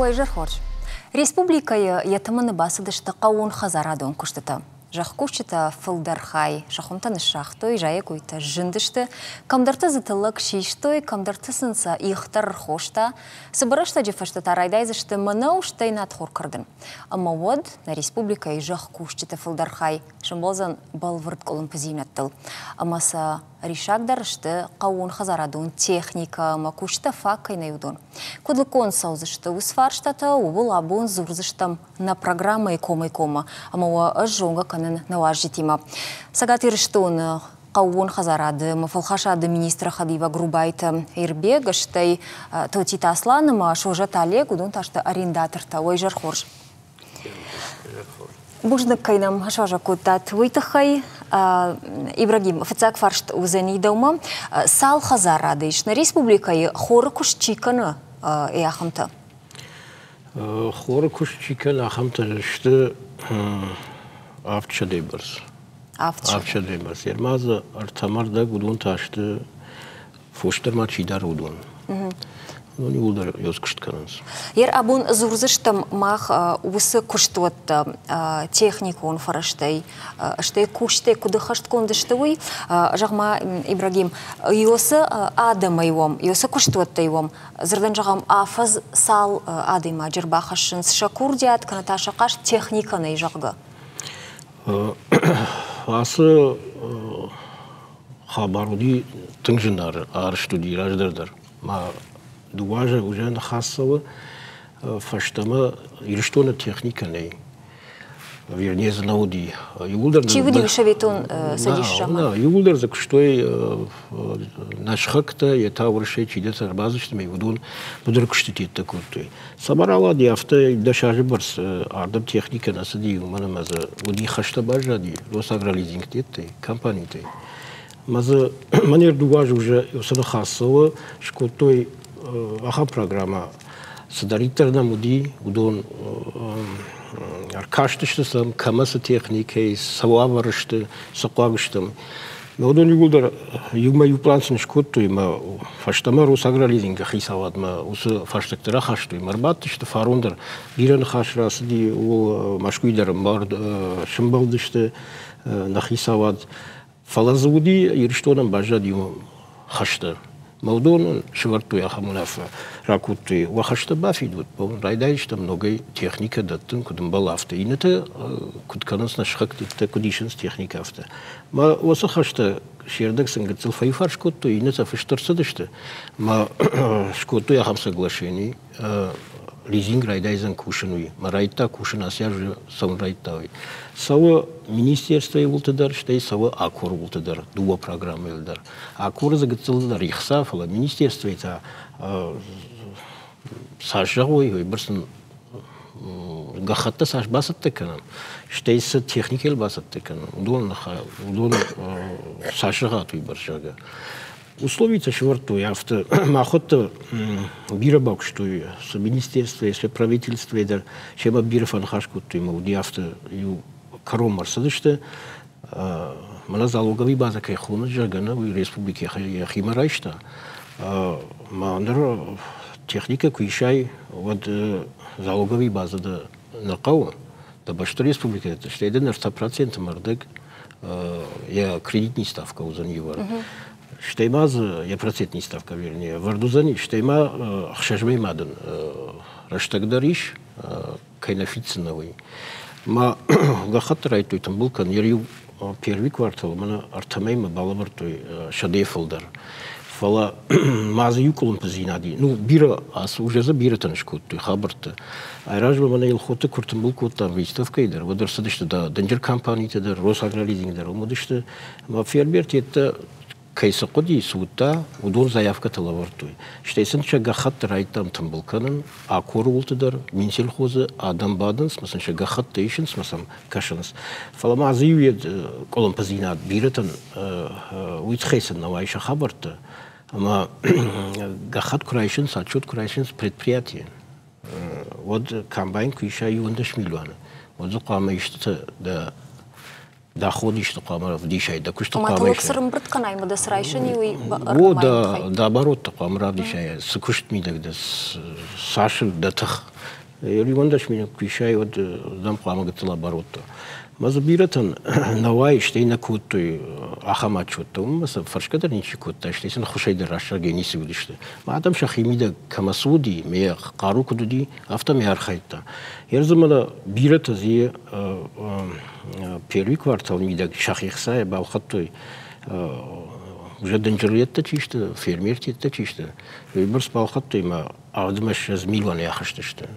Ойжыр хорж. Республикайы етіміні басыдышты қауын хазарадың күштіті. Жаққушыта фылдархай, шақымтаны шақтой, жайы көйті жындышты, камдарты зытылық шиштой, камдарты сынса иқтар хошта, сыбырышта жефашты тарайдайзышты мұны ұштай надхор кірдін. Ама од на республикайы жаққушыта фылдархай, шымболзан балвырд қолын пізейнаттыл. Амаса ришагдарышты қауын хазарадың техника, ама күшті факкай юдун. Кудлыкон саузышты усфарштата, убыл абун зурзыштам на программы кома, ама ажжонга канын наважитима. Сагат ирштон қауын хазарады, мафалхашады министра Хадива Грубайта ирбег, аштай тотита асланыма, шожат Олег, удун ташты арендаторта, ойжар хорж. Бужнық кайнам ашажа кутат выйтахай, Ибрагим, фацак фаршт узени даума, сал хазарады, ишна республикай хоры куш чиканы яхамта? Хоры куш чиканы яхамта шты авча дейбірс. Авча дейбірс. Ермазы артамарда гудун ташты фоштарма чидар удун. Оны улдар ёз кыштканыз. Ер абун зурзыштам мах усы куштуатты технику он фараштай, штай куштай куды хашткондыштывый, жағма Ибрагим, ёсы адама йом, ёсы куштуатты йом, зырдан жағам афаз сал адыма жырбахашын шакурдият, каната шақаш техниканы жағы. Асы хабаруди тыңжынар, арыштуди раждардар. Дуажа уже нахасова фаштама ирштона техника не. Вернее, знауди. Чи выдим шеветон садишама? Да, юлдар за кштой наш хакта я таврше чидет арбазыштами удун будар кштити такой. Собрала диафта дашажи барс ардам техника насади манамаза уди хашта бажади Росагролизинг тетте компании. Маза манер дуажа уже усана хасова шкотой аха программа садаритарна муди удон аркаштыштысам камаса техникой сававарышты сақуагыштым. Удон югулдар югма юплансын шкотту има фаштама Росагролизинга хисавадма усы фаштыктыра хашту има арбаттышты фарундар бирен хашрасы ди ол машкуйдарым бар шымбалдышты нахисавад фалазуди ирштонам бажад юм хашты. Молдон шварту я хамунафа ракуты вахашта бафидут по райдайштам много техника даттын кудым балафта и это кутканас наш хак это кудишинс техника авта ма осы хашта шердек сангатил файфар шкотту и это фиштарсадышты ма шкотту я хам соглашений лизинг райдайзан кушинуй марайта кушинас я же сам райтавый сава министерство ултадар штай сава акор ултадар дуа программа элдар акор загатилдар ихсафала министерство это сажагой бирсин гахатта саж басатты канам штай с техникел басатты канам удон сажагатуй баршага условица шварту я авто махотта бирабак что с министерства с правительства это чема бирфан хашкуту ему диафта ю каромар садышты мана залоговый база кайхуна жагана в республике Химарайшта мандер техника куишай вот залоговый база да накау да башта республика это что это на 100% мардек я кредитный ставка узанивар Штеймаз, я процентная ставка, вернее, в Ардузане, штейма хшажмей маден, раштагдариш, кайнафиценовый. Ма гахат райту там был кан, ерю первый квартал, мана артамейма балабартой шадефолдар. Фала мазы юкулун позинади. Ну, бира, ас уже за бира танышкут, той хабарта. Айражба мана илхота куртан был кот там выставка идер. Водар садышта да денджер компании да Росагролизинг да, умадышта. Ма ферберти это Кайсы қоди суытта удон заявка талавартуй. Штайсын гахат райтам тамбылканын, акор ултыдар, минсел хозы адам бадын, смасан гахат тейшін, смасан кашыныз. Фалама азыюед колон пазинат биретан уйцхейсын навайша хабарта, ама гахат курайшын, сачет курайшын предприятие. Вот комбайн куиша юандаш миллиона. Вот зуқама ишты да доходишь тақамара в дишай, да кушта Ма толық сырым бірт қанай мұда сырайшы не ой О, да оборот тақамара в дишай, сыкушт мидак да сашил да тах. Ривандаш меня кушай вот дам қама гатыл оборот. Маза биратан навай штейна куттой ахамачутта, маса фаршкадар ничи кутта, штейсан хушайдар рашар гениси будиште. Ма адам шахимида камасуди, ме қару кудуди, автами архайта. Ерзамала бирата зи первый квартал мида шахихсая балхаттой уже денджерлетта чишта, фермертетта чишта. Вибрс балхаттой ма Адмаш сейчас миллионы яхаштышты.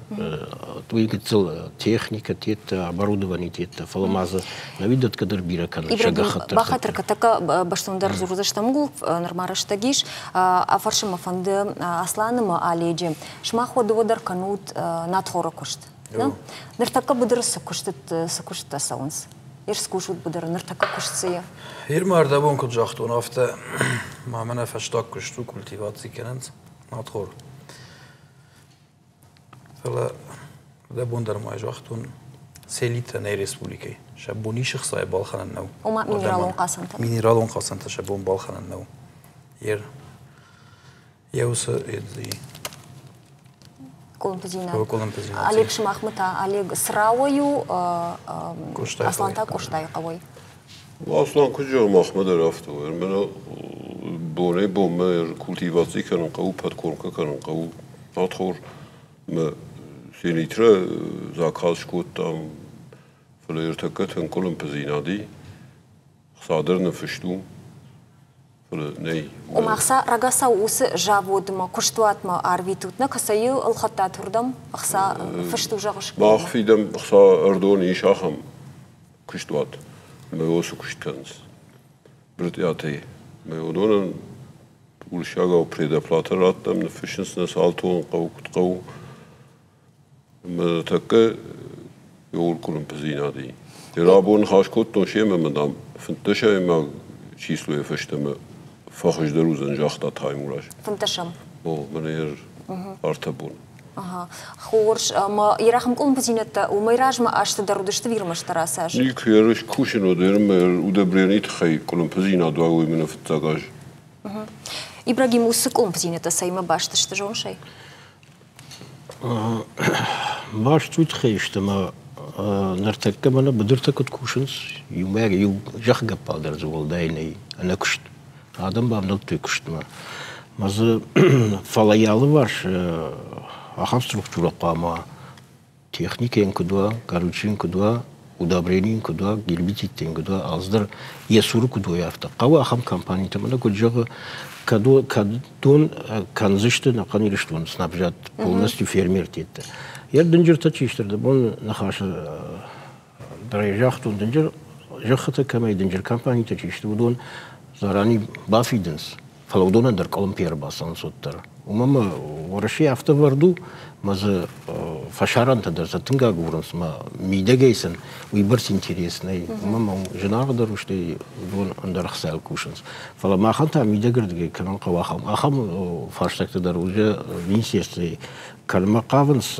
Двигатель, техника, тета, оборудование тета, фаламаза. Навидят кадар бира кан. Ибрагим бахатырка така баштундар зурдаштамгул нормараштагиш афаршима фанды асланыма аледжи. Шмаходу водар канут надхора кушт. Нертака будыр сукуштит сукушта саунс. Скушут будыр нертака куштсия. Ирмар бон куджахтун афта мамана фаштак кушту культивации кененц надхор. فلا ده بوندر ما يجوختون سيليتا نير ريسبوليكي شابوني شخصاي بالخان النو وما مينرالون قاسنتا مينرالون قاسنتا شابون بالخان النو ير يوس يدزي كولمبزينات عليك شماخمتا عليك سراويو أصلانتا كوشتاي قوي اصلا کجا مخمد رفته من بونه بوم کلتیواسی کنن قو پد کورکا کنن قو ناتخور ما سینیتره زاکاش کودم فلرتکت هنگولم پزینادی خسادر نفشتوم فل نی ومخسا رجاسا وس جابود ما كشتوات ما عربيتوتنا كسيو الخطات هردم خسا فشتو جاغش ما خفيدم خسا أردوني شاخم كشتوات ما يوسو كشتكنز برتياتي ما يودون ولشاغا وبريدا بلاتراتم نفشنس نسالتون قو كتقو ما تكا يقول كلهم بزينادي يرابون خاشكوت نوشي ما دام فنتشا ما چیسلو يفشتم فخش دروزن جاختا تايموراش فنتشم او منير ارتبون خورش ما يرحم كلهم بزينة وما يراج ما أشت درودش تفيرمش تراساج نيك يرش كوشنو ديرم ودبرينيت خي كلهم بزينا دواوي من فتاقاج إبراهيم وس كلهم بزينة سايما باش تشتجون شيء باش تويت خيشتما نرتكب أنا بدرتك كوشنز يومير يو جخ قبادر زول دايني أنا كشت آدم بامنلتوي كشت ما ماز فلايالي واش أخم структура قاما техникين كدوا كاروتشين كدوا удобрением كدوا гербицидтен كدوا аздыр есуру كدوا яфта قوا أخم компании تمنا كجغ кадун канзышты на канириштун снабжат полностью фермер тетте я динжерта чиштерде бон нахаша драйжахтун динжер жахта камай динжер компании та чиште будун зарани бафиденс фалудона дар колумпиер басан соттар умама вораши автоварду маз фашаранта дар затынга гурунс ма мидегейсен уйбырс интересный умама жена дар уште дон андар хсал кушенс фала маханта мидегердге канан кавахам ахам фаштакта дар уже министерстве калма кавынс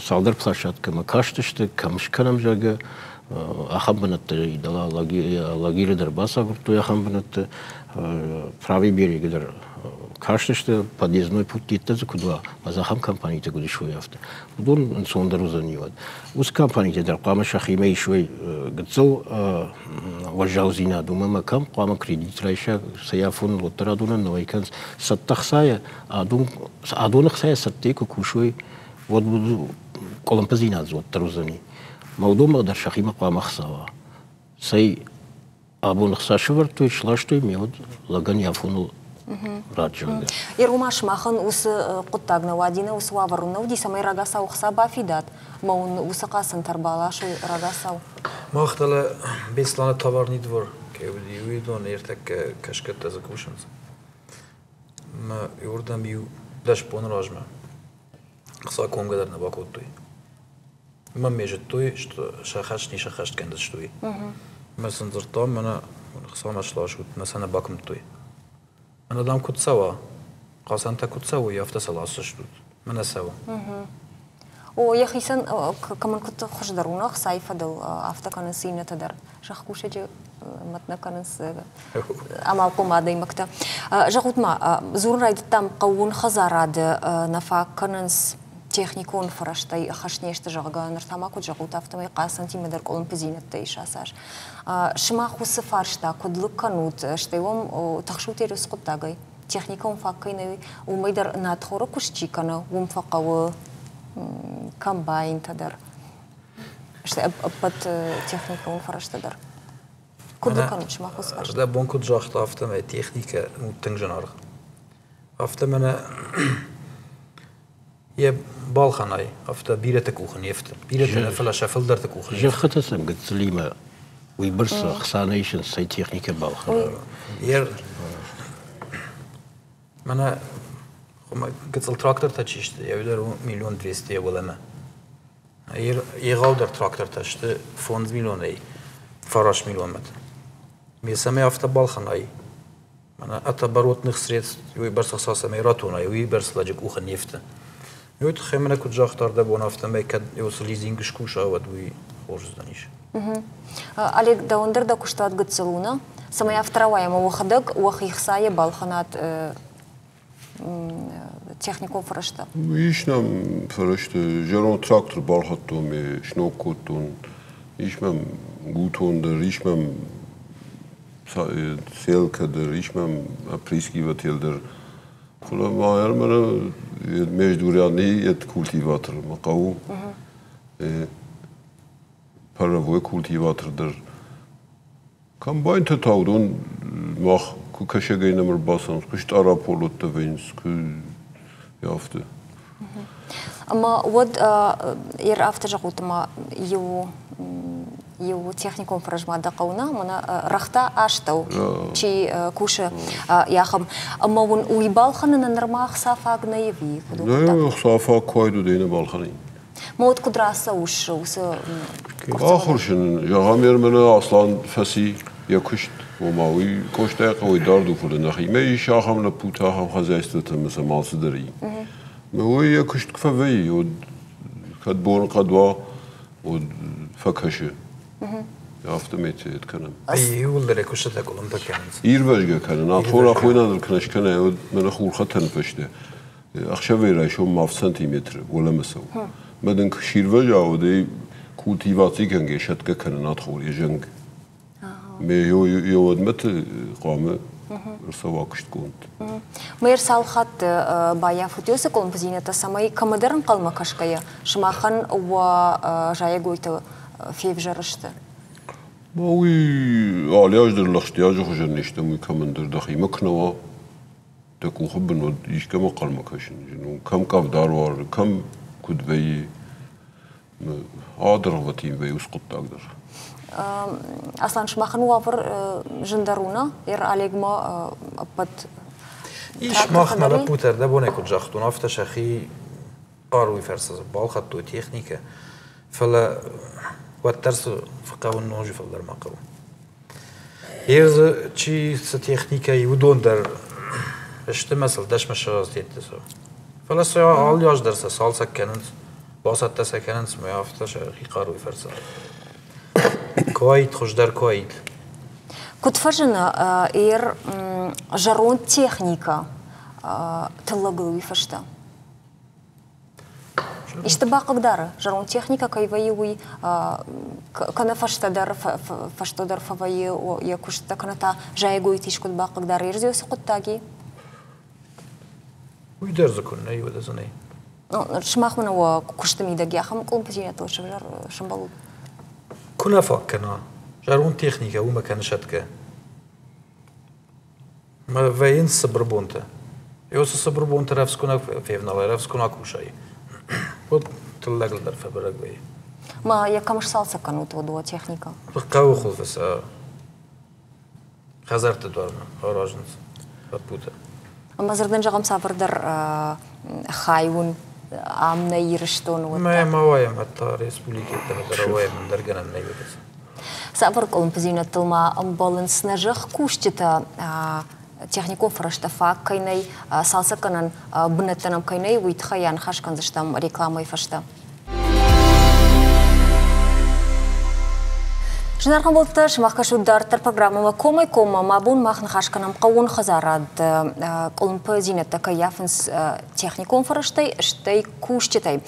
салдар площадка ма каштышты камышканам жага ахамбанатты дала лагири дар баса гурту ахамбанатты правый берег дар каштышты подъездной путь тетте куда мазахам компании те гуди шуй афта дон сондар узаниват ус компании те дар қама шахиме шуй гцел важаузина думама кам қама кредит райша саяфун лотарадуна новайканс саттахсая адунахсая саттеку кушуй вот буду коломпазина зот тарузани Молдома дар шахима қама хсава сай абунахса швартуй шлаштуй меод лаган яфунул раджанга. Ирумаш махан ус куттагна вадина ус ваваруна уди самай рагасау хсаба фидат. Маун усакасан тарбалашу рагасау. Махтала беслана товарный двор. Кевди уидон эртек кашкатта закушанс. Ма юрдам ю даш понражма. Хса конгадар на бакоттуй. Ма межет той, что шахаш не шахаш кендас штуй. Ма сандзартам мана хса машлашут насана бакм той. أنا دام كنت سوا قاسنتا كنت سوا يافتا سلاسة شدود من سوا О, я хисан каман кут хождаруна сайфа дал автоканын сыйна тадар. Жахкуша же матна каныс амал помада имакта. Жахутма зур райд там каун хазарады нафа канынс техникон фараштай хашнешта жага нартамаку жахут автомай қасан тимедар колын пизинетта ишасаш. Шма хусы фаршта кодлык канут штайвом тахшутери скуттагай. Техникон факкайны умайдар надхора кушчикана умфакавы комбайн тадар. Что под техникон фарштадар. Куда канут шма хусы фаршта? Да бонкут жахта автомай техника тыңжанар. Автомана يا بالخناي أفتا بيرة كوخن يفت بيرة فلا شافل در تكوخن جف خطسم قد سليمة ويبرس خسانيشن سي تكنيكا بالخنا ير منا قد التراكتور تشيشت يقدر 1,200,000 ولا ما ير يغادر تراكتور تشت فونز 1,000,000 أي فراش 1,000,000 مت ميسمى أفتا بالخناي منا أتبروت نخسرت ويبرس خصاصة ميراتونا ويبرس لاجك كوخن يفت يوت خيمنا كنت جاختار ده بونافتا ما يكاد يوصل ليزينجش كوشا ودوي خورج دانيش. Олег да ондер да куштат гыцелуна. Самая вторая ма вахадак вахихсая балханат технику фрашта. Ich nam фрашта жарон трактор балхаттом шноккотон. Ich mam гутондер, ich mam селкадер, ich mam априскивателдер. خلا ما يرمنا مجدورياني يد كولتيفاتر مقاو باراوي كولتيفاتر در كمباين تتاودون ماخ كوكاشا نمر باسن كشت أرابولوت تفينس كو يافته أما ود ير أفتح قلت ما يو техникум фражма дақауна мына рахта аштау чи куша яхам amma un уйбалханы нормах сафагна еви да сафа койду дейне балханы мод кудраса уш усы ахыршын яғамер мына аслан фаси якушт وماوي كوشتا قوي داردو فول نخي ما يشاخم لبوتا هم خزايستة مثل مالصدري ما هو يكشت كفاوي ود كدبون قدوا ود فكشة يافت ميت يتكلم أي هو اللي كشتا كلهم تكلم يربجع كان ناطور أخوينا الكناش كان يود من أخور ختن فشته أخشى شو ما في سنتيمتر ولا مسو بدن كشيربجع ودي كولتيفاتي كان جشت كان ناطور يجنج ما يود مت قامة رسواكشت كونت مير سالخات بايا فتيوس كون بزينة سماي كمدرن قلما كشكيا شماخن و جاي قويت في بجرشته باوي على أجدر الاختياج خجر نشتمي كمندر دخي مكنوا تكون خبن ود إيش كم قلما كشن جنو كم كاف داروار كم كدبي عادر وتيم بي وسقط أقدر أصلاً شماخن وافر جندرونا ير عليك ما بد إيش ماخنا لبوتر ده بونه كنت جاختون أفتش أخي قاروي فرسز بالخطو تكنيكا فلا والترس فقاون نوجي فلدر ما قاون يرز شيء ستكنيكا يودون در اشت مثل دش مشاز تيتسو فلا سيا عال ياش درس سال سكننت باسط تسكننت ما أفتش أخي قاروي فرسز كويت خوش در كويت كنت فجنا إير جرون تكنيكا تلاقوا فشتا إيش تباق قدر جرون تكنيكا كيفيوي كنا فشتا در فوي ويكوش تكنتا جاي قويت إيش كنت باق قدر يرزيو سقط تاجي ويدر زكون أيوة ده زني شماخ منا وكوش تميدا جا خم كون بزينة توش شنبلو كنا فكنا جرون تكنيكا وما كان شتكه ما فين صبربونته يوس صبربونته رفسكونا فيفنا رفسكونا كوشاي вот تلاقي الدرفة برقبي ما يكمش صالسة كانوا تودوا تكنيكا بقاو خلفس خزرت دورنا هراجنس بطبوطة أما زردن جاقم سافر در خايون عمنا يرشتون ما وايم حتى ريسبوليكي تهدر وايم من درجنا النيوتس سافر كلهم بزينة تلما أمبالنس نجح كوشتة технику фраштафа кайнай салса канан бунеттанам кайнай уйтха ян хаш канзаштам рекламой фашта Жинарған болты шымаққа шуддартыр программыва комай кома мабун махн хашканам қауын хазарад колумпы зинетті каяфынс техникон фарыштай іштай куштетай.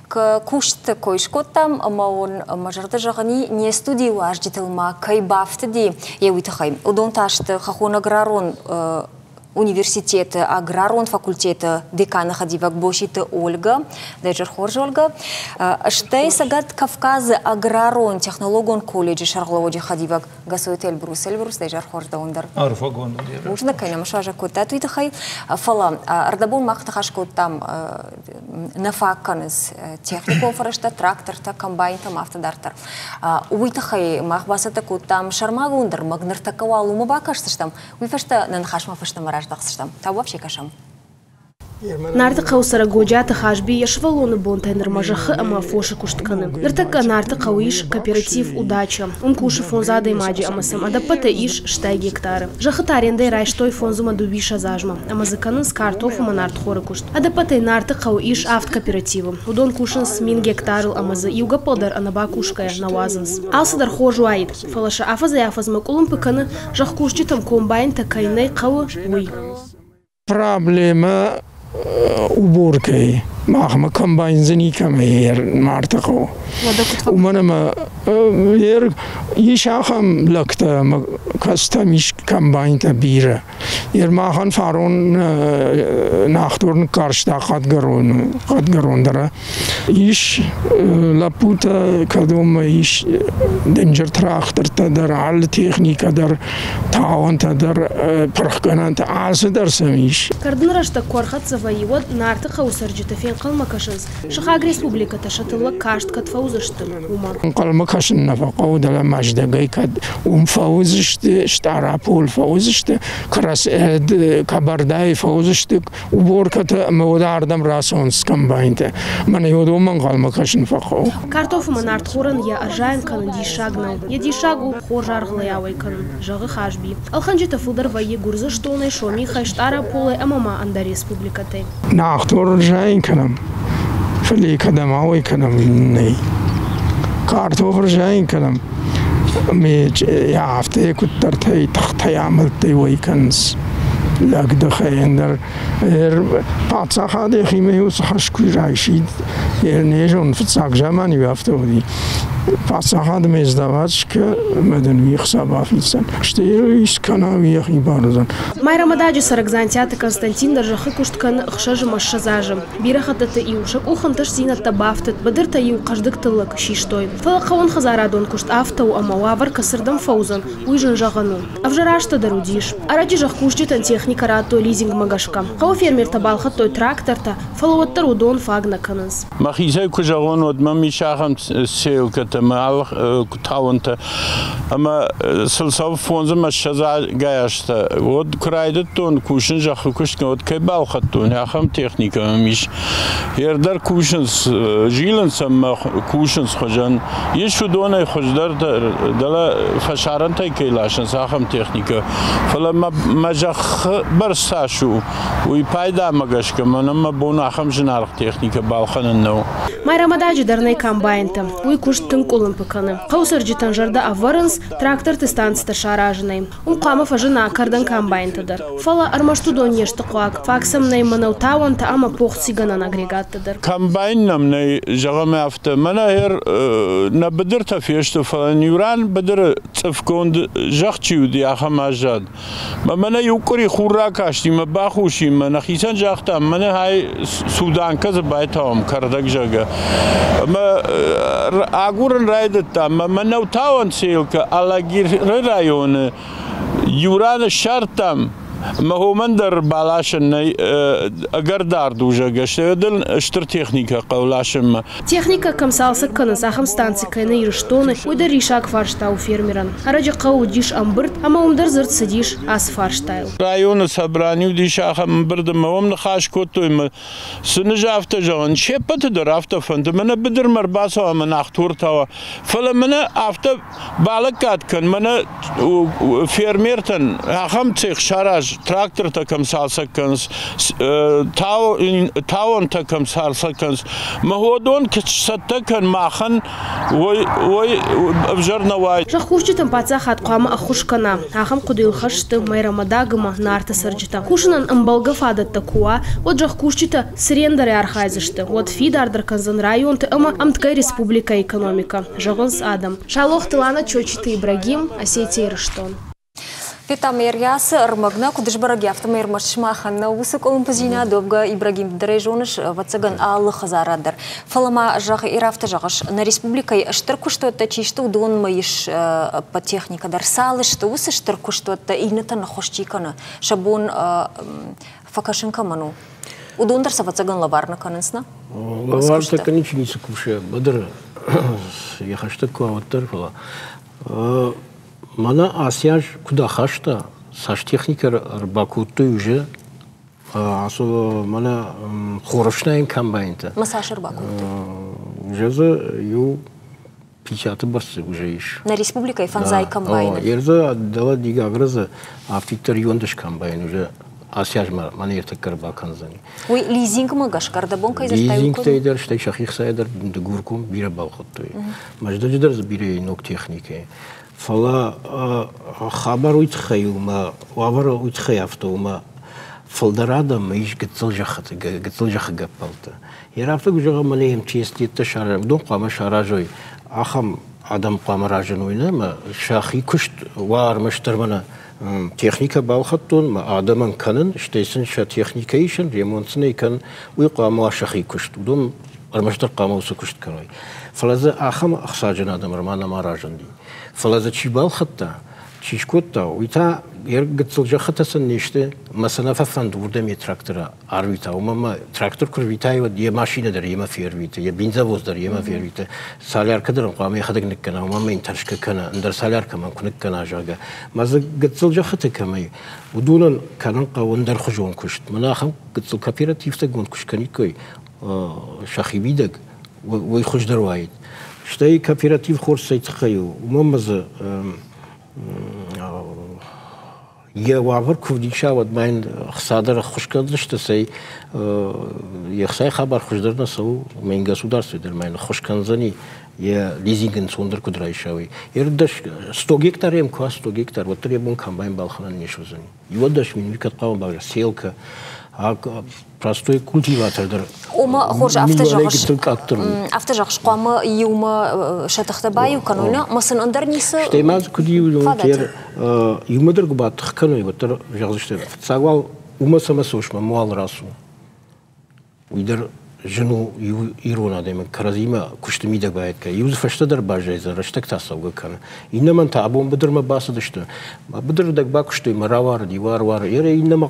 Кушты койшкоттам маун мажарды жағыни не студии уаж детілма кайбафты ди еуитахай. Удон ташты хахун аграрон университеты, аграрон факультеты декана Хадивак Бошиты Ольга, даже Хорж Ольга. Штай сагат Кавказы аграрон технологон колледжи Шарловоди Хадивак Гасует Эльбрус, даже Хорж Даундар. Арфагон. Можно, конечно, шажа кота туитахай. Фала, ардабун махтахашко там нафакканыз техникон фарашта, трактор-та, комбайн-та, автодартар. Уитахай махбасата котам шармагундар, магнартакава лумабакаштам. Уифашта нанхашма фаштамара. Та вообще кашам. Нарты қаусара годжаты хашби ешвалоны бонтайнер мажахы ама фоши куштканы. Нартыка нарты қауиш кооператив удача. Куши фонзады маджи амасам адапата иш штай гектары. Жахыта арендай райштой фонзума дубиша зажма. Амазыканын с картофума нарт хоры кушт. Адапатай нарты қауиш авт кооперативы. Удон кушынс мин гектарыл амазы юга подар анаба кушкая навазынс. Алсадар хожу аид. Фалаша афаза афазма кулым пыканы жах кушчитам комбайн такайнай қауы уй. Проблема уборкой. Махма комбайн заникамер мартако. Уманама ешахам лакта кастамиш комбайн табира. Махан фарон нахторн каршта кадгарон дара. Иш лапута кадома иш денджер трактор тадар ал техника дар таун тадар пархканант алсдар самиш. Кардынрашта корхатсава его нартыка усарджита фен қалмакашынс. Шахаг республика ташатылы кашт кат фаузышты. Қалмакашын нафақа удала маждагай кад фаузышты, штарапул фаузышты, крас кабардай фаузышты, уборката мавудардам расонс комбайнте. Мана йодуман қалмакашын фақа. Картофума нарт хоран я аржайын канын дишагнал. Я дишагу хоржарғылы явай канын. Жағы хашби. Алханжита фылдар вайе гурзы штонай шоми хайштара полай амама анда республикатай. Нахтор жайын каным. فلي كلام عوي كلام ني كارتوفر جاين كلام ميج يعفتي كترتي تختي عملتي ويكنس لك دخيندر بعد هذا خيمه وصحش كل عايشين نيجون في الساق جماني يافتودي بعد هذا مزدواج كمدن يخسب في السن اشتيريش كانوا يخي بارزان ماي رمضان سرقزانتيات константин держахы куштканы ықшажы машшазажым бирахататы иушак ухантыш зинатта бафтыт бадырта ию каждыктылык шиштой фалақауын хазарадон кушт автау амауавар касырдам фаузан уйжын жағану авжарашта дарудиш араджи жақ кушчитан техника ратто лизинг магашка қау фермер табалхат той тракторта фалуаттар удон фагна каныз махизай кужағон одмам мишахам сеуката мал кутауынта ама сылсау фонзы машшаза гаяшта вот крайды тон кушын жақы кушткен вот кайбал хаттон яхам техника миш ердар кушынс жилынсам кушынс хожан ешу донай хождар дала фашаран тай кейлашынс яхам техника фала мажах барсашу уй пайда магашка манама бон яхам жинарх техника балханын нау май рамададжи дарнай комбайнта уй куштын кулын пыканы қаусырджитан жарда аварынс трактор тыстанцта шаражынай қамы фажына кардан комбайнтадар фала армаштудон нешті қуак факсам най манау тауанта ама поқсиганан агрегаттадар комбайннам най жағаме афта мана ер на бадыр тафешті фала нюран бадыр цъфконд жақчиуди ахам ажад мана юкури хурра кашти ма бахуши мана хисан жақта мана хай суданка забайтавам кардак жага ма агурын райдатта манау тауан селка алагир районы юран шартам مهومندر بالاشن اگردار دوجا گشته دل اشتر تکنیکا قولاشم تکنیکا کم سالسا کنن ساخم ستانسی کنه یرشتونه ویدر ریشاک فارشتاو فیرمیران هرجا قاو دیش امبرد اما امدر زرد سدیش از فارشتایل رایون سبرانیو دیش آخم امبرد موم نخاش کتویم سنجا افتا جان چه پت در افتا فند من بدر مرباسا من اختور تاوا فلا من افتا بالکات کن من فیرمیرتن آخم تیخ شارج трактор таком салсаканс, таун таком салсаканс, маhodon кчсаттакан махан, ой обжарнавай. Жахкушчитан паца хаткама ахушкана, ахам кудилхашты майрамадагма нарта сарджита. Кушанан амбалгафадат такуа, вот жахкушчита срендаре архайзышты, вот фидардар канзан район ты ама амткай республика экономика. Жагонс Адам. Шалох тылана чочиты Ибрагим, Осетия Ирштон. Питам ерясы армагна кудышбараги автомер маршмахан на высок олимпизина добга Ибрагим дрежоныш вацаган аллы хазарадар. Фалама жах ирафта жагаш на республикой штырку что это чишто удон маиш по техника дарсалы что усы штырку что это игната на хошчикана шабон факашенка ману. Удон дарса вацаган лаварна каненсна. Лавар так ничего не сукуше. Бадр я хашта куаваттар фала. Мана Асияж куда хашта, саш техника рбакуту уже, мана хорошная комбайнта. Массаж рбакуту. Уже за ю печаты барсы уже ищ. На республике фанзай комбайн. Ерза дала дигаграза автитар юндаш комбайн уже. Асияж мана ертек карбаканзани. Ой лизинг магаш кардабонка из стайл. Лизинг тейдер, что шахих сайдер дгуркум бира балхоттуй. Маждаждер забирай ног техники. Фала хабар уйтхаюма, вавар уйтхаяфтума, фалдарада маиш гцелжахат, гцелжахагапалта. Ирафта гужага малеем чести ташарам, дом қама шаражой, ахам адам қама ражануйна, ма шахи кушт вар маштармана техника балхаттун, ма адаман канын, штейсен ша техника ишен, ремонтсны икан, уй қама шахи кушт, дом армаштар қама усы кушт каной. Фалаза ахам ахсаджан адам рамана маражанди. Фалаза чибал хатта, чишкотта, уйта гцелжа хаттасан неште, масанафа фандурдами трактора арвита, умама трактор курвита его е машина дар ема фервита, е бензовоз дар ема фервита, салярка дар қами хадагник кана, умама интаршка кана, дар салярка ман куник кана жага, маза гцелжа хатта камай, удунан канан қаван дар хужон кушт, мана хам гцел кооперативта гон кушканикой, шахибидаг, وی خوش درواید. شتای کооператив خورد سایتخیو. ممز یه وابر کودی شود من خسادر خوش کردشت سی یخسای خبر خوش در نسو من گسودار سودر من خوش کنزنی یه لیزینگن سوندر کدرای شوی. یردش 100 گکتار ام که 100 گکتار و تری بون کامباین بالخنان نیشوزنی. یودش من میکرد قام باور سیلکه. Простой культиватор. Ома хож автожагыш қамы юма шатахта баю кануна масын андарнисы. Штеймаз кудиу тер юмадыр губат кануй ватыр жагышты. Сагвал ума самасошма муал расу. Уйдер жену ирона демен каразима куштымида байетка. Юз фаштадар бажайза раштак тасауга кана. Иннаман табун быдырма басыдышты. Быдырдак бакушты маравар дивар ере иннама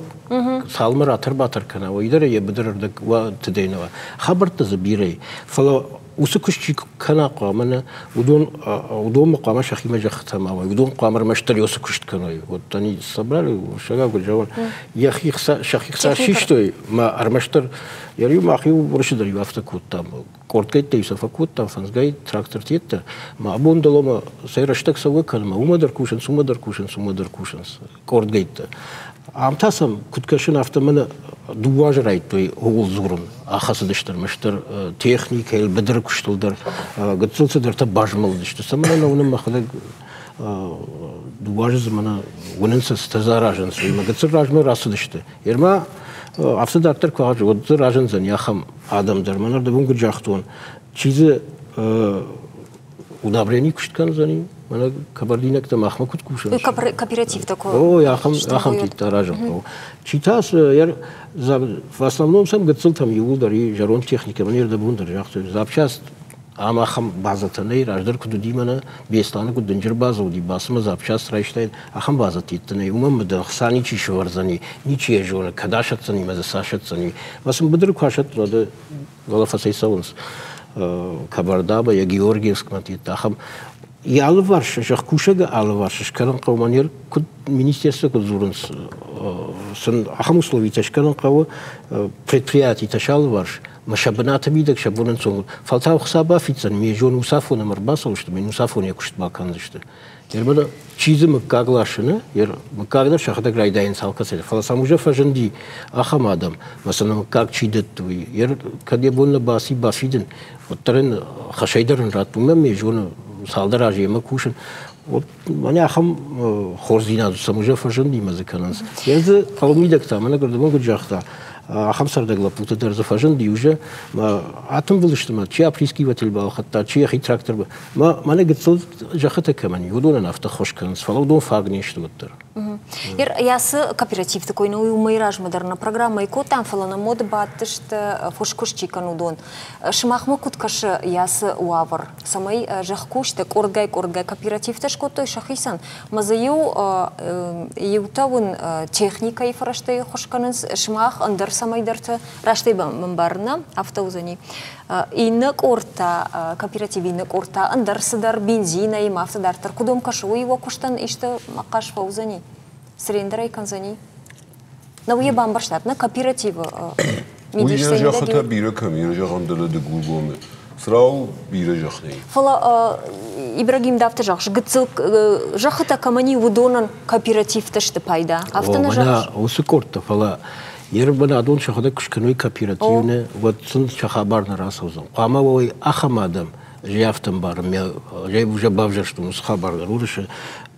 салмыр атыр батыр кана. Уйдер е быдырдак ва тдейнава. Хабарта забирай. Фала усы кушчи кана қамана удон қама шахима жахтама. Удон қамар маштари усы кушт кана. Вот они собрали шага гуджавар. Яхихса шахихса шиштой ма армаштар Ярю махию буршидар юафтакут там корткайт тейсафакут там фансгай трактор тетта ма абондалома сайраштак савакалма умадар кушен сумадар кушен корткайт амтасам куткашин автомана дуажрайт той огул зурун ахасыдыштар маштар техника эл бедер куштулдар гыцылсыдар та бажмалдышты самана уны махада дуажыз мана унынсыз тазаражын сыйма гыцыр ражмы расыдышты ерма Автодактор квадрат, вот ражен за няхам адамдар, манар да бунгу жахтун. Чизы удобрение кушткан за ним, манар кабардинак там ахма кут кушан. Кооператив такой. О, яхам тита ражен. Читас яр в основном сам гцел там юлдар и жарон техника, манер да бундar жахту. Запчас ама хам базатаней раждар кудудимана бесланы кудунжир базу ди басма запчас райштайн ахам базатитаней умам да хсани чишварзани ниче жона кадашатсани маза сашатсани басм бдр кашат да валафасай саунс кабардаба я георгиевск матит ахам ялварш жахкушага алварш калан қавманер куд министерство кудзурунс сын ахам условий ташкалан қавы предприятий ташалварш مشابنات بيدك شابونن صون فلتاو خسابا فيتسن ميجون وصافون مرباص وشت من وصافون يكشت ما كان دشت يربنا چیزی مکاغلاشنه یر مکاغدا شخصا گرایداین سالکاسه فلساموجا فجندی آخام آدم مثلا مکاغ چیدت توی یر کدی بون باسیدن و ترن خشایدرن رات بومم میجون سالدر آجی مکوشن و من آخام خورزینا ساموجا فجندی مزکانس یز قومیدک تا من گردم گجاختا آخام سردگلا پوت در زفاجندی وجه ما عتم بلشتم چی آپریسکیواتیل با خطا چی خی تراکتور با ما من قلت جاخته كمان يودون نفط خوش كنس فلو دون فاغنيش توتر яс кооператив такой ну умайраж модерна программа и котам фалана мод баттышт фошкушчи канудон шмахма куткаш яс уавар самай жахкуште коргай кооператив таш котой шахисан мазаю ютавун техника и фараште хошканс шмах андер самай дерте раште бамбарна автоузани инек орта кооператив инек орта андер садар бензина и мафтадартар кудом кашу его куштан иште макаш фаузани Срендера и Канзани. Но вы бамбарштат на кооперативы. Уйдя жахата бира камира жахандала де гулгоме. Срау бира жахней. Фала Ибрагим давте жах. Гцил жахата камани удонан кооператив таште пайда. Автона жах. Мана усукорта фала. Ербана адон шахада кушканой кооперативне вот сын шахабарна расозон. Қама ой ахамадам жафтам бар. Я уже бавжа что мус хабар рурыше.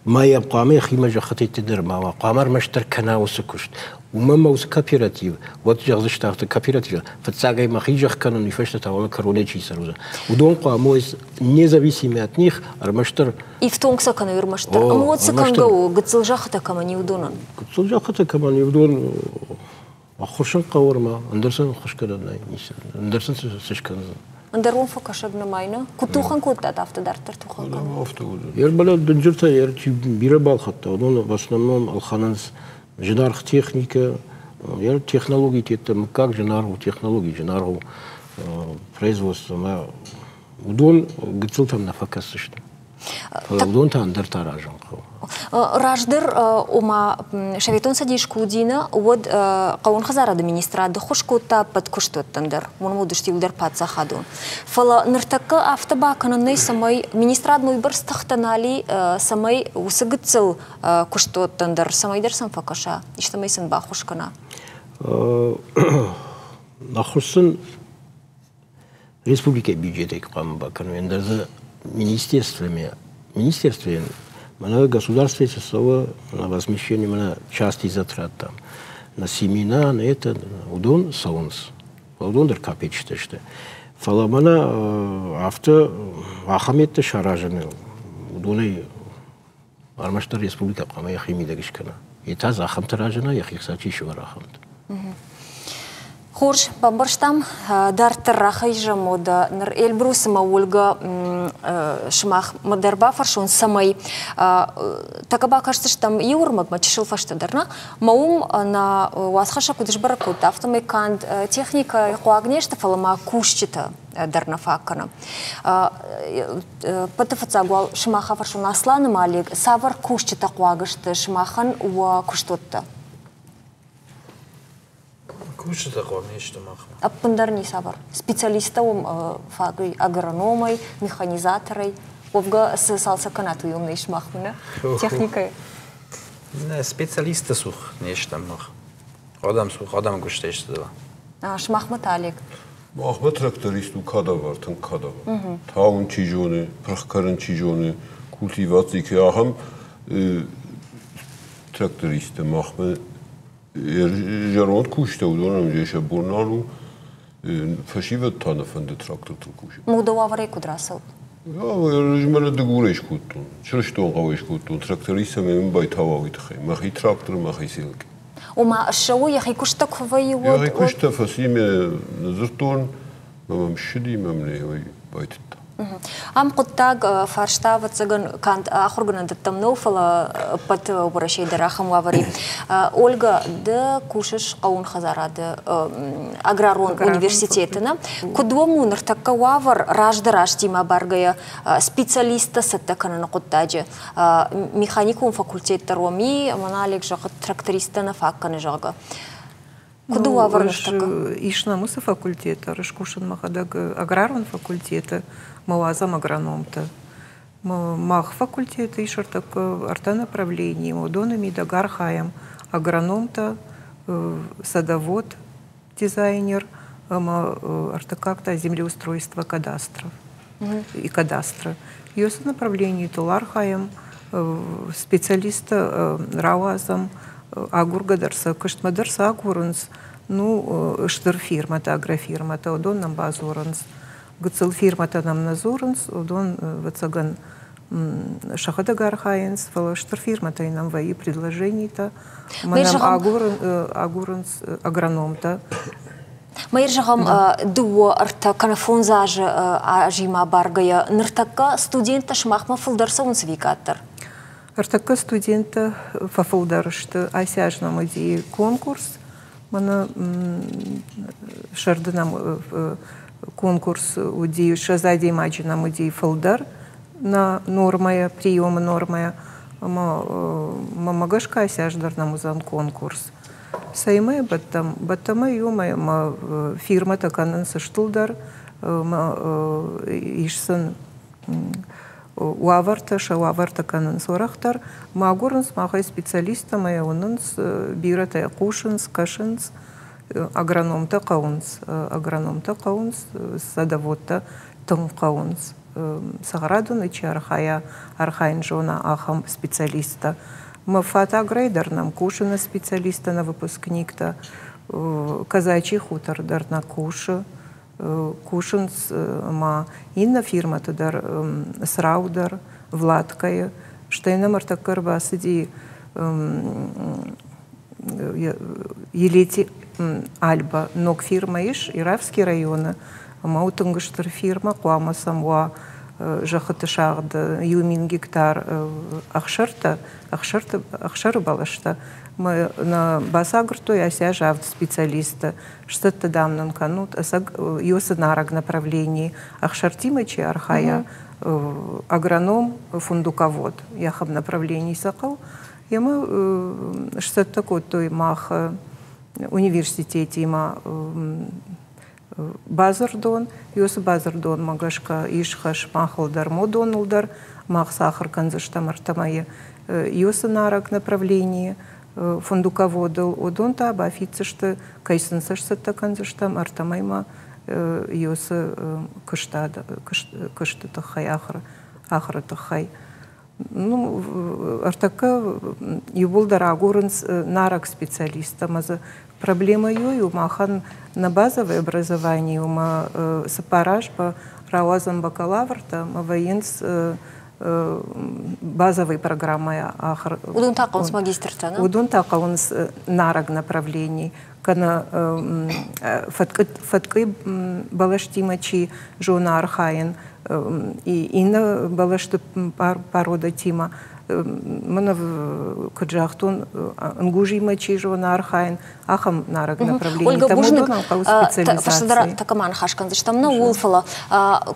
ما يبقى ما يخي ما جختي تدر ما قامر مشتر كنا وسكشت وما موس كوبيراتيف وتجغزش تاخت كوبيراتيف فتساقي ما خي جخ كانوا نفشت تاول كرونيتشي سروزا ودون قاموس независимый от них армаштер и в том сакану ирмаштер амот сакангау гцил жахта камани удонан гцил жахта камани удон ахушан قورما андерсон хушкаданай андерсон сышкан Андерон фокашабна майна кутухан кутат автодартер тухан. Ербала донжерта ерчи бирабал хатта он в основном алхананс женарх техника ер технологии тетем как женару технологии женару производство удон гцил там на фокасышта. Удон там андертаражан. Раждер ума шаветон садиш кудина вот каун хазар администрат хошкота подкуштот тандер мон мудышти удар пацахадон фала ныртака автобаканын самай министрат мой бир стахтанали самай усыгыцыл куштот тандер самай дерсан факаша иштемейсин бахушкана нахусын республика бюджеты кам бакан эндерзе министерствами государство сосало на возмещение на части затрат там на семена на это удон саунс удон дер капечте что фаламана авто ахаметте шаражаны удоны армаштар республика кама яхими дегишкана это захам таражана яхихсачи шварахамт Хорш бамбарштам дартер рахайжа мода нар Эльбрус Ольга шмах модерба фаршон самай такаба кажется что там юрмак мачшил фаштадарна маум на уасхаша кудыш баракут автомекант техника хуагнешта фалама кушчита дарна факана патафацагуал шмаха фаршон асланы малик савар кушчита хуагышты шмахан уа куштотта Кушать такое нечто махма. Аппандарни сабар. Специалистом фагой агрономой, механизаторой. Овга с салса канату юмнейш махмана. Техникой. Не специалисты сух нечто мах. Адам сух, адам гуштейш дела. Шмахмат Алик. Махмат трактористу кадавар, тан кадавар. Таун чижоны, прахкаран чижоны, культивации кеахам трактористы махмат. Jarond kushte udonam jesha burnalu fashivet tana van de tractor te kushen. Moedova waar ik udrasel. Ja, je moet de goede goed doen. Chirstoon gaan we goed doen. Tractoristen met een bij tawa uit gaan. Mag je tractor, mag je silk. Oma, show je geen kustak van je woord. Ja, je kustak van je me nazartoon, maar we mshidi, maar we bij het. Am куттаг фаршта вацаган кант ахурган даттамнов фала пат обращей дарахам вавари Ольга да кушаш каун хазарады аграрон университетына кудвому нартакка вавар раждараш тима баргая специалиста саттакана куттаджи механикум факультеттар вами маналик жага тракториста на факканы жага Куда варнаштака? Ишна муса факультета, Рышкушин махадаг аграрный факультета, мавазам агрономта. Мах факультета ишар так арта направлений, модонами дагархаем агрономта, садовод, дизайнер, артакакта землеустройства кадастров и кадастра. Ёс направлений тулархаем специалиста рауазам агургадарса, кыштмадарса агурынс, ну, штыр фирма-то, агрофирма-то, удон нам базуранс, гыцыл фирма-то нам назуранс, удон вацаган шахадагархаенс, штыр фирма-то и нам вои предложений-то, мы нам агуранс агроном-то. Майыр жағам дуы арта канафонзажы ажима баргая ныртакка студентта шмахма фылдарса унсвикаттыр. Артакка студента фафылдарышты асяжна музей конкурс. Мана шардынам конкурс удею шазади маджина музей фылдар на нормая, приема нормая. Мамагашка асяждар на музан конкурс. Саймай баттама юмай фирма таканын сыштылдар ишсын уаварта канын сорахтар магурынс махай специалиста моя онынс бирата кушынс кашынс агрономта каунс садоводта тың каунс саградын ичи архайн жона ахам специалиста. Мы фотогрейдер нам кушина специалиста на выпускник-то, казачий хутор дар на куша, кушинс ма инна фирма-то дар сраудар, владкая, штейна мартакар басиди елети альба, ног фирма иш, Иравский района, маутынгыштыр фирма, куама самуа, жахыты шағды, юмин гектар ахшар балашта. Мы на басагрту яся жавд специалиста, что-то дамнан канут, ёсы нараг направлении ахшартимачи архая, агроном, фундуковод. Яхаб направлений сакал. И мы что-то такое, той мах университете има базардон, ёсы базардон магашка ишхаш махалдар модонылдар, мах сахар канзаштам артамае, ёсы нарак направление фундуководыл, одон таба официшты кайсынсашсатта канзаштам артамайма ёсы кышты тахай ахры тахай. Ну, артака юбулдар агурынс нарак специалиста, маза проблема ю махан на базовое образование, ума сапараж по рауазам бакалаврта, военс базовой программой ахр. Удун такаунс магистрта, да? Удун такаунс нараг направлений. Кана фаткой балаштимачи жона архаин и инна балашты порода тима. Мана каджахтун ангужимачи жона архаин ахам нараг направлений. Ольга Бужник, фашдара такаман хашканзыштамна улфала.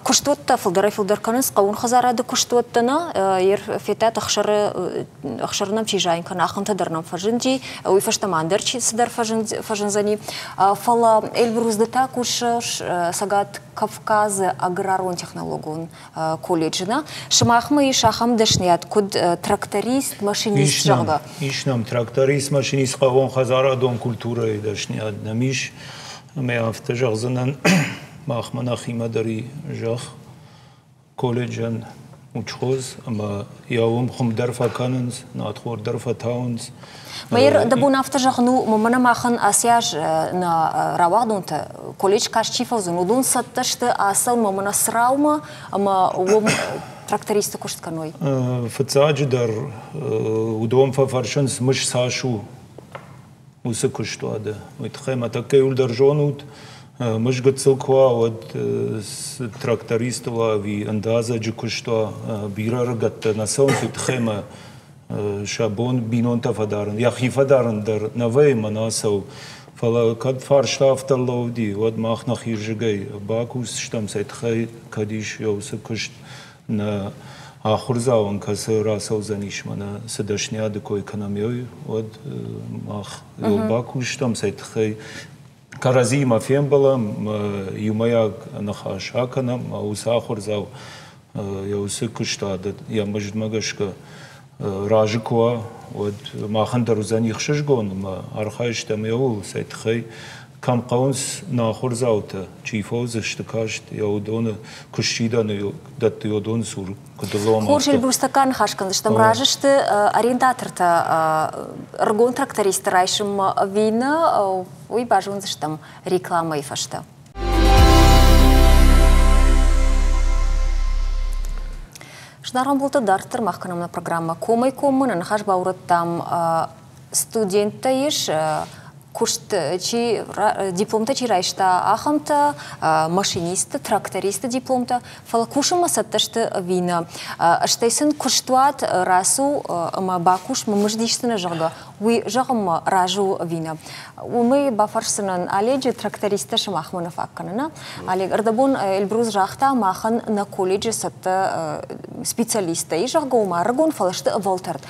Куштотта филдарканыс каун хазарады куштоттана ер фетат ахшарнам чижайн кана ахантадарнам фажинджи уйфаштамандерчи сидар фажинзани фала Эльбруздата куш сагат Кавказы аграрон технологион колледжина шмахмы и шахам дашният куд тракторист машинист жага. Ишнам тракторист машинист кавон хазара дом культура и дашният намиш ме автожагзанан махмана химадари жах колледжан учхоз ама явум хумдар факанынс натхор дар фатаунс. Майер дабун автожагну мамана махан асяж на равадунта колледж кашчифазун удун сатташты асал мамана сраума ама ом трактористы куштканой. Фацадждар удом фафаршанс мыш сашу усы куштуада. Митхема такой улдаржонут мыш гацилква от трактористова ви андаза джикуштуа бирар гатта насон фитхема шабон бинон тафадаран я хифадаран дар навей манасов фала кад фарштафталовди вот мах нахиржигай бакус штам сайтхай кадиш ёсы кушт на Ахурзаун касыра саузанишмана садашня декой экономиой вот мах бакуштам сайтхай каразима фембалам юмая нахашаканам усахурзау яусыкушта я может магашка ражиква вот махандарузани хшишгон архаиштам яул сайтхай Kam qawns na xurzauta chiefos ishtakasht yaudona kushidanu dat yaudon sur kudaloma. Хоршел брустакан хашкан штам ражышты ориентаторта ргон тракторист райшим вина уй бажун штам реклама и фашта. Шнарам болта дартер махканамна программа комай коммун анхаш баурат там студента иш курст чи дипломта чи райшта ахамта машиниста тракториста дипломта фала кушама сатташты вина штайсын курштуат расу ма бакуш мамждиштына жага уй жагам ражу вина умы бафарсынан аледжи тракториста шмахмана факканана алег ардабун элбруз жахта махан на колледже сатта специалиста и жага умаргон фалашты волтарт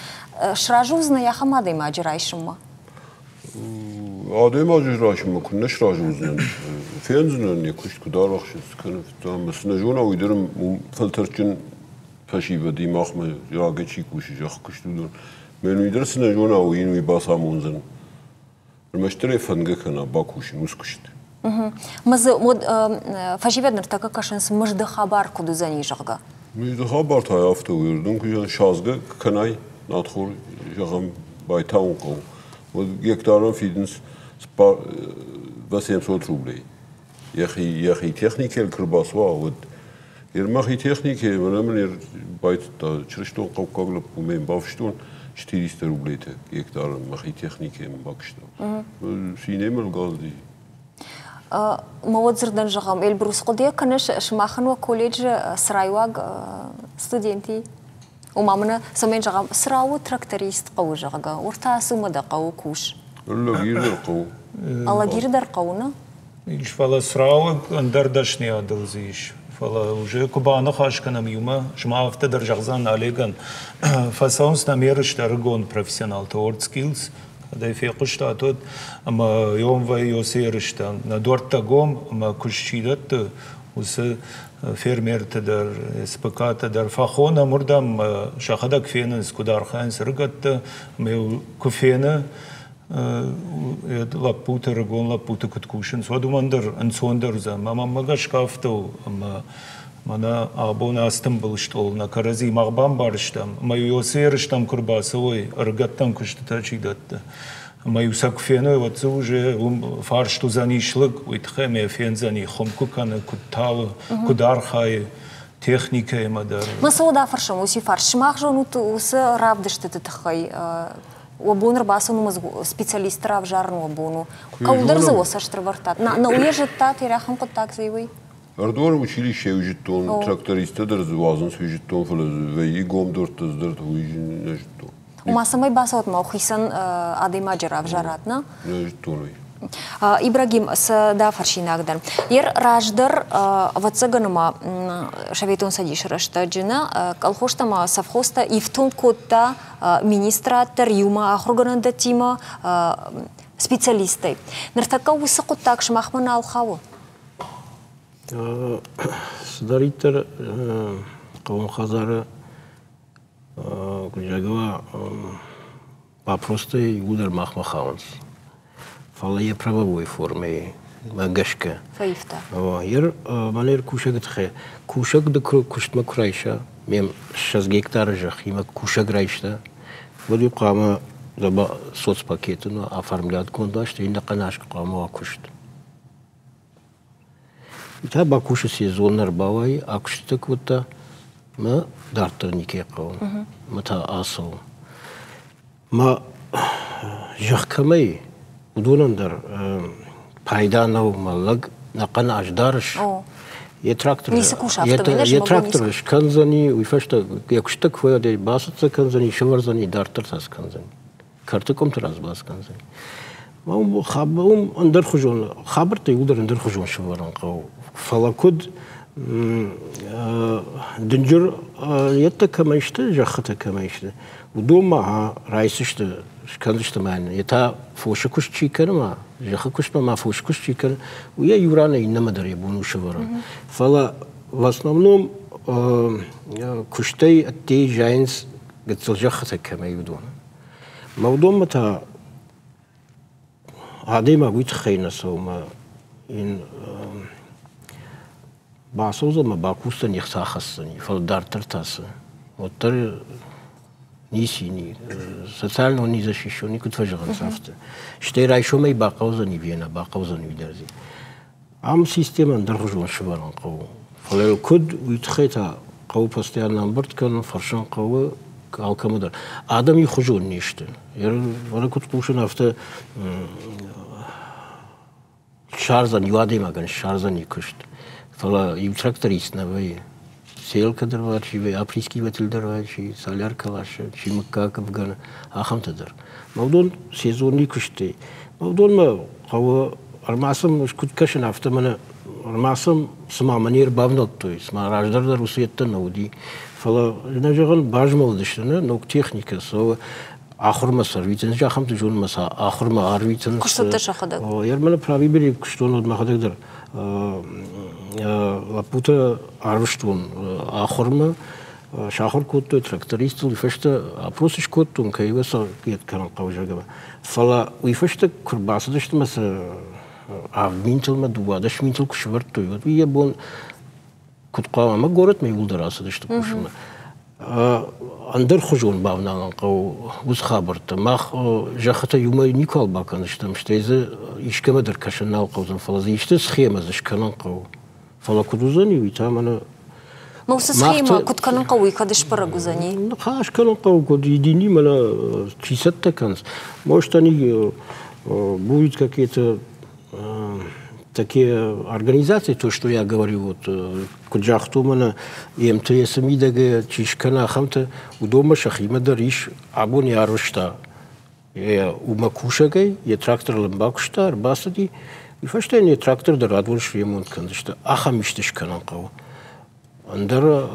шражу зная хамада имаджи райшма Adem ajrayışım kun neşrajımızın fenzinin yakışık kadar akşız kanıf tam sınajona uydurum filtrçin faşibe dimağ mı ya geçi kuşacak kuştudun men uydur sınajona uyun uy basamunzun meştere fenge kana bakuşun uskuşt Мазы мод фашиведнер така кашынс мыжды хабар куду занижага. Мыжды хабар та афта uyurdum ki şazga kanay natxur jagam baytaun qo. Вот гектаром фиденс 800 рублей. Яхи технике крбасва вот махи технике менер байт через что как умеем бавштун 400 рублей гектар махи технике бакшту. Синемел газди. مواد جغام البروس قدية كنش شماخن وكوليج سرايواج ستودنتي ومامنا سمين جغام سراو تراكتريست قو جغا ورتاسو مدى قو كوش الله جيردر قو الله جيردر قونا إيش فلا سراو اندر دشني عدلزيش فلا وجه كوبانا خاش كنام يوما شما افتدر جغزان عليغان فاسونس نميرش درغون بروفيسيونال تورد سكيلز da fekuşta tot ama yom ve yosirişta na dorta gom ama kuşçidat usa fermer tedar spakata dar fakhona murdam şahada kfenen skudar khan sırgat me kufena la puta ragon la puta kutkuşun sodumandar ansondar za mama magashkafto ama Mana abona İstanbul ştol na karazi mağban barıştam. Mayu yosiriştam kurbası oy ırgattan kuşta çiğdattı. Mayu sakfeno вот уже фар что занишлык уйтхеме фензани хомку-канı kuttalı kudarhay техника имадар. Масода фаршам уси фарш махжон усы равдышты тхай Обонр басону специалист рав жарну обону. Каудерза осаштырвартат. На уежеттат ирахам коттак зейвей. Ардуар училище уҗиттон трактористадыр звазын суҗиттон флез вей гомдортаздыр туҗин нежтон. Масамай басот мохисан адемаҗрав жаратна. Нежтон. Ибрагим с да фаршинагдан. Ер раждыр вацаганыма шаветон садишрашта җина колхоштама совхозта ифтон котта министратор юма ахурганында тима специалисты. Нертака усы коттак шмахман алхавы. Сдаритер кавун хазары кujagava попросты удар махмахаунс. Фала е правовой форме магашка. Фаифта. Ер манер кушак тхе. Кушак да куштма крайша. Мем 6 гектар жах има кушак райшта. Води қама заба соцпакетно оформлят кондашта инда канашка қама кушт. Та бакушы сезоннар бавай акуштык вот ма дартыр нике қауын. Мата асыл. Ма жаққамай удонандар пайданау малаг нақан аждарыш. Е трактор. Е тракторыш канзани уйфашта якуштык фояде басыца канзани шеварзани дартыр тас канзани. Картыком тараз бас канзани. Ма хабым андар хужон хабырты удар андар хужон шеваран қау. Фалакуд Дынжыр етті көмейшті, жақыты көмейшті. Удома райсышты, шкандышты мәні. Ета фошы күш чикері ма, жақы күш ма фошы күш чикері. Уя юрана иннамадар ебуну шывары. Фала в основном күштей әттей жайынс гыцыл жақыты көмей удома. Маудома та адема гүйт қайна саума. Басоза ма бакуста нехсахасыни, фалдартер тасы. Оттар нисини, социально он не защищен, никуда фажиган сафты. Штей райшомей бакауза не вена, бакауза не видерзи. Ам система дархужон шваран кау. Фалел куд уйтхета кау постоянно амбарткан, фаршан кау алкамадар. Адам и хужон ништы. Вара куд кушан афта шарзан юадемаган, шарзан и кушт. Фала и тракторист на вое. Селка дървачи, априскиватель дървачи, солярка лаша, чимакка вгана, ахамтадар. Мавдон сезонни куште. Мавдон ма хава армасам шкуткашен автомана армасам сама манер бавнот той, сама раждардар усетта науди. Фала нажаган бажмалдыштына, нок техника со ахурма сарвитен, жахамты жонмаса ахурма арвитен. Куштотта шахадаг. Ярмана прави бери куштон одмахадагдыр. Лапута арвштун ахурма шахур коттой тракторист уйфашта опросиш коттун кайваса кеткан кавжагава. Фала уйфашта курбасыдышты маса авминтилма дуадаш минтил кушвартой. Вот я бон куткама город ме улдарасыдышты кушма. Андер хужон бавнан кау уз хабарта. Мах жахата юмай никал баканыштам штейзе ишкемедер кашанал каузан фалазы иште схема зашканан кау. Фала кудузани витамана. Мауса схема кутканан кау и кадыш парагузани. Хаш канан кау код едини мана чисатта канс. Может они будут какие-то такие организации, то, что я говорю, вот, куджахтумана, МТС мидага, чишкана, хамта, удома шахима дариш, абон ярушта. Умакушагай, я трактор ламбакушта, арбасади, и фаштен я трактор дар адвольш ремонт кандышта, ахамиштыш кананкау. Андар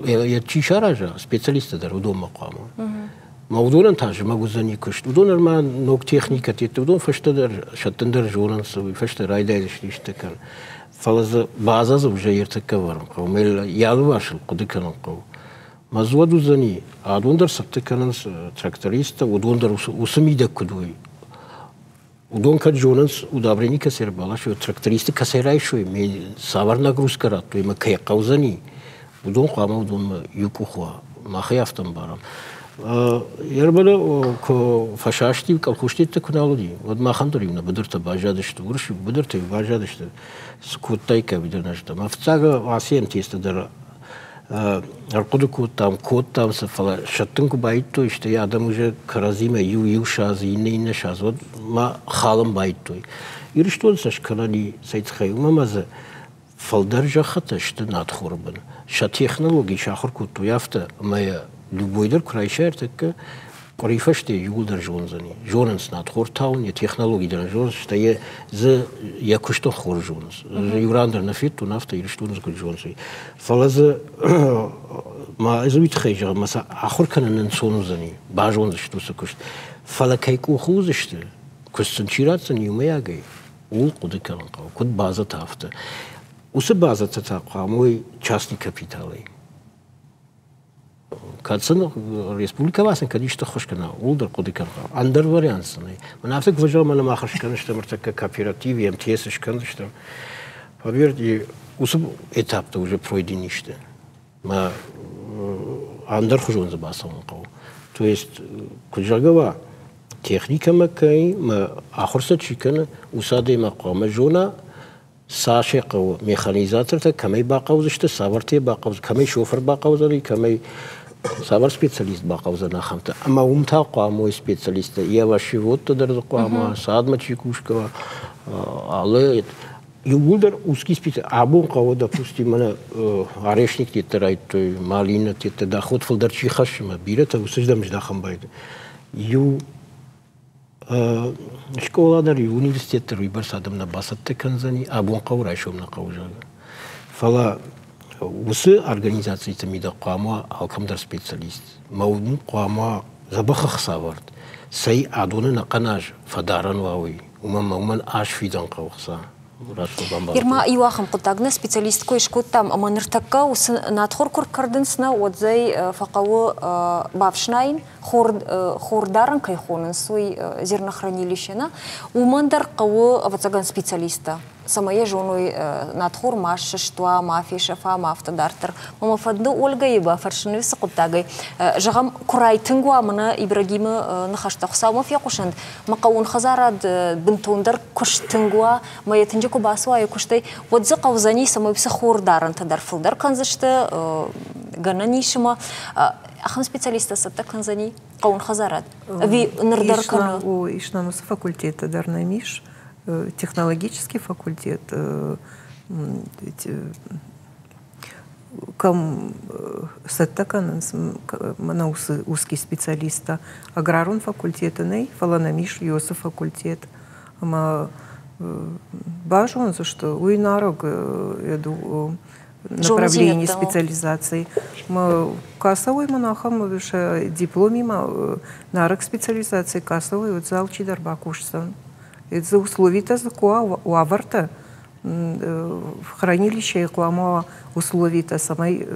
я чишаража, специалиста дар удома кама. Мавдонан тажи магузани кушт. Удонар ма ног техника тет. Удон фаштадар шаттандар жонансу, фаштар айдайлиш лиштакан. Фалаза базаза уже ертакка варм. Мел ялвашил кудыканан кау. Мазваду зани. Адондар саптакананс тракториста. Удондар усамида кудуй. Удон кад жонанс удабрени касер балаш. Трактористы касерай шой. Савар нагрузка рату. Има каякаузани. Удон кама удон юкухуа. Махай автом барам. Ярбала фашашти калхуштите куналуди. Вот махандуривна бадырта бажадышты. Урши бадырта бажадышты. Скуттайка бидернашта. Мафцага асен тесте дар аркудуку там кот там сафала шаттынку байытто işte ya adam уже каразима ю шазы инне шаз. Вот ма халым байытто. Ирштон саш канали сайцхай мамаза фалдар жахата что надхурбан. Ша технологии шахурку туяфта моя любойдер крайшер такка корифаште юлдар жонзани жонанс надхор таун я технологии дар жонс что я за якушто хор жонс юрандер нафит ту нафта ирштунс гул жонси фалаза ма изуит хейжа маса ахор канан сонузани бажонс что сакушт фалакайку хузыште кустунчирацан юмягай ул кудыкан куд база тафта усы база татаqa мой частный капиталы Кадсан республика васен кадишта хошкана улдар кудикан андер вариантсны. Манафтак вожал мана махашкан что мартака кооператив МТС шкан что. Поверьте, усуб этап-то уже пройден ничто. Ма андер хужон забасан кау. То есть куджагава техника макай ма ахорса чикана усаде мақама жона саше кау механизатор-то камей бақаузышты саварте бақауз камей шофер бақаузали камей Савар специалист бақауза нахамта. Ама умта мой специалист. Я ваши вот туда разоклама, садма чекушкова, але юлдар узкий специалист. Абон кого допустим, мана орешник тета райт, той малина тета доход фалдар чихашима бирета усаждам ждахам байда. Ю школадар ю университеттер уйбар садам на басатте канзани, абон кого райшом на каужага. Фала усы организацияты мида қама алкамдар специалист. Маудын қама забаха хсавард. Сай адуны нақанаж фадаран вауи. Уман аш фидан қауқса. Ирма Иоахим Кутагна, специалист койшкут там маныртакка усы надхор куркардынсна отзай фақауы бавшнайн хордаран кайхонын суй зернохранилищена умандар қауы авацаган специалиста. Самая женой надхор маша штуа мафия шафа мафтадартер мамафадны Ольга иба фаршины сакутагай жагам курайтынгуа мына Ибрагима нахаштахса мафия кушанд макаун хазарад бинтондар куштынгуа маятынжы кубасуа куштай вот за каузани самой психордаран тадар филдар канзашты гананишима ахам специалиста сатта канзани каун хазарад ви нырдар кана о ишнамус факультета дарнамиш технологический факультет, кам саттакан мана узкий специалиста, аграрун факультета, ней фаланамиш Йосиф факультет, ама бажон за что уйнарог еду направление специализации, ма кассовый монахам выше дипломима нарок специализации кассовый вот зал чидарбакушсан. Это условия-то у аварта в хранилище куама условия-то самой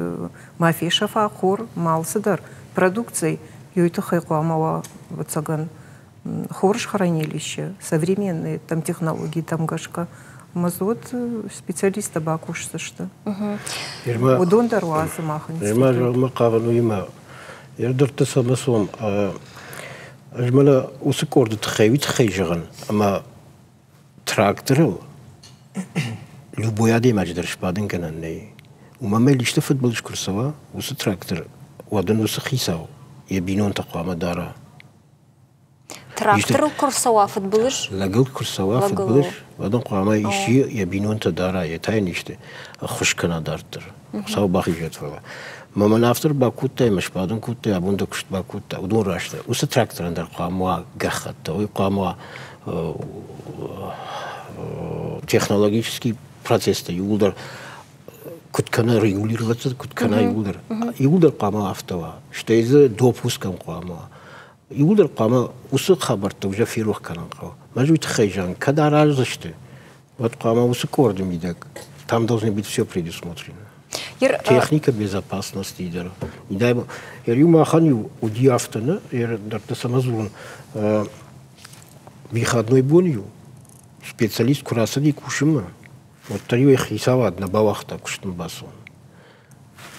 мафия шафа хор малсадар продукцией и это хайкуама вот саган хорш хранилище современные там технологии там гашка мазот специалиста бакушса что удон даруазы махан ирма кавану има ердерте самасом أجمل وسكورد تخيوي تخيجغن أما تراكترو لبويا دي ما جدرش بعدين كناني وما ماليش تفوتبولش كرسوا وس تراكتر ودن وس خيساو يبينون تقوام دارا تراكتر كرسوا فوتبولش لقل كرسوا فوتبولش ودن قوام يشي يبينون تدارا يتاينيشته خوش كنا دارتر ساو باقي جات فوا ما نافتر باكوتا مش بعدين كوتا أبون دكشت باكوتا ودون راشته وس تراكتر عند القاموا جخت ويقاموا технологический процесс-то юлдар кут кана регулироваться, кут кана юлдар қама автова, что из допуском қама. Юлдар қама усы хабарта уже фирух канан қава. Может хайжан, когда разошты, вот қама усы корды мидак, там должно быть все предусмотрено. Техника безопасности идет. Не дай бог. Я юмаханю у диафтана, я дарта самозвон выходной бонью. Специалист курасади кушима. Вот тарю их рисовать на бавахта куштан басон.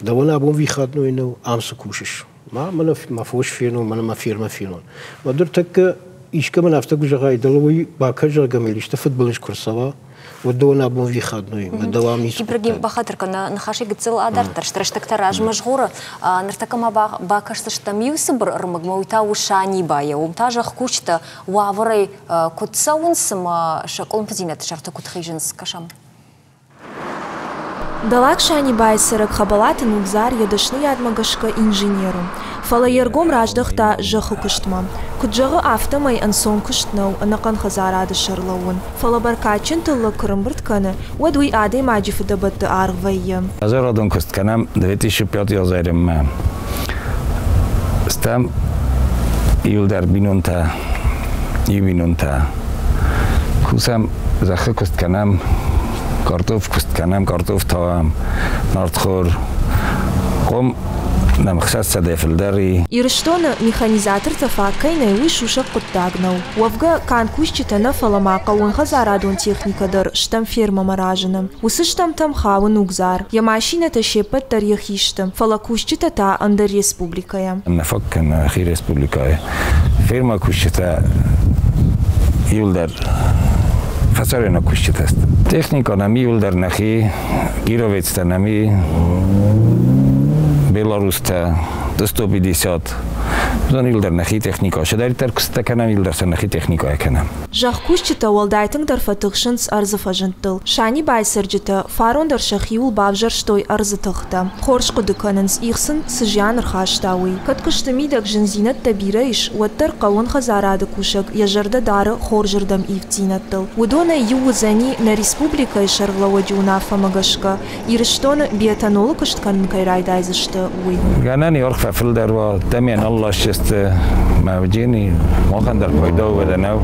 Довольно обом выходной но амса кушиш. Мана мафош фену, мана фирма фену. Вот дор так ишка мана автогу жагай даловой бакажа гамели, что футболиш курсова. Вот довольно обом выходной. Мы давам не. Ибрагим Бахатырка на хаши гцел адартар, штраштактар ажмажгора, нартакама бакашта штамиусы бір рмагмаута ушани бая. Умтажах кучта уаврай кутсаунсма шаколм пазинат шахта кутхижинс кашам. Далак шани бай сырык хабалаты нугзар ядышны ядмагашка инженеру. Фала ергом раждахта жаху кыштма. Куджагы автомай ансон кыштнау анакан хазарады шарлауын. Фала баркачин тылы кырымбыртканы, уадуй адей маджифы дабатты аргвайы. Азарадон кыстканам 2005 yazarım. Stam yılдар binunta, yibinunta. Kusam zahı kıstkanam, kartof kıstkanam, kartof tağam, nartkhor. Qom намхсас садефилдари. Ирштона механизатор тафакайна вишуша куттагнау. Вавга кан кушчитана фаламака он хазарадон техникадар штам ферма маражаным. Усы штам там хавын угзар. Я машина ташепат тарьяхиштам. Фала кушчита та андер республикая. Нафаккан ахи республикая. Ферма кушчита юлдар фасарена кушчитаст. Техника нами юлдар нахи гировецта нами Беларусь-то до 150 Zon ilder nahi technika. Şedaritler kıstakana ilder sen nahi technika ekana. Жахкушчита уалдайтың дарфатықшынс арзыфажынтыл. Шани байсыржыта фарон даршахиул бавжар штой арзытықта. Хоршқы дыканынс ихсын сыжян рхаштауи. Каткышты мидак жынзинат табирайш, уаттар қауын хазарады кушак, яжарда дары хоржырдам ивтинаттыл. Удона юузани на республика шарглава дюнафа магашка. Ирыштон биотанолы кыштканын кайрайдайзышты уй. Ganani orfa filder va damian Allah şest mavjini moqandar paydo vedanau.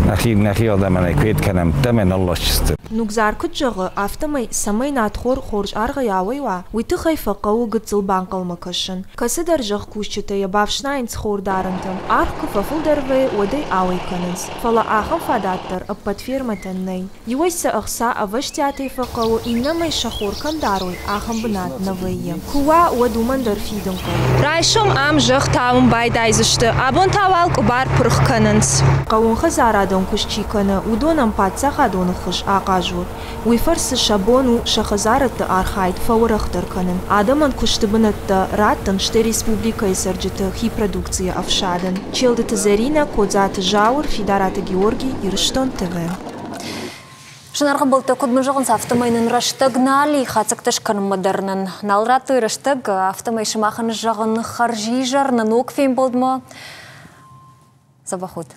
Nahi adamana kvet kanam damian Allah şest. Нугзар кыджығы автомай самай натхор хорж арғы яуайва, уйты хайфа қауы гыцыл банқалмакашын. Касыдар жақ кушчыта ябавшнайнц хордарынтым, арқы фафылдарвай одай ауайканынс. Фала ахым фадаттар аппат ферматаннай. Юайса ақса аваштятай фақауы иннамай шахор камдаруй ахым бынат навайя. Хуа уадумандар фидынқы. Райшом ам жақ тавым байдайзышты, абон тавалк убар пұрыққанынс. Қауын хазарадон кушчиканы, удонам патсақ адоны хыш ақа ويفرس شابونو شخزارت архайт фаурахтар канен. Адаман куштыбынатта раттан ште республика исарджита хи продукция авшаден. Челдата Зарина, Кодзата Жаур, Фидарата Георгий, Ирыштон ТВ. Шынарғы болты көдмін автомайнын раштагнали, хацықтышқын модернын. Налраты раштаг автомайшымақын жағын харжи жарнын оқфейм болдымы? Забахуд.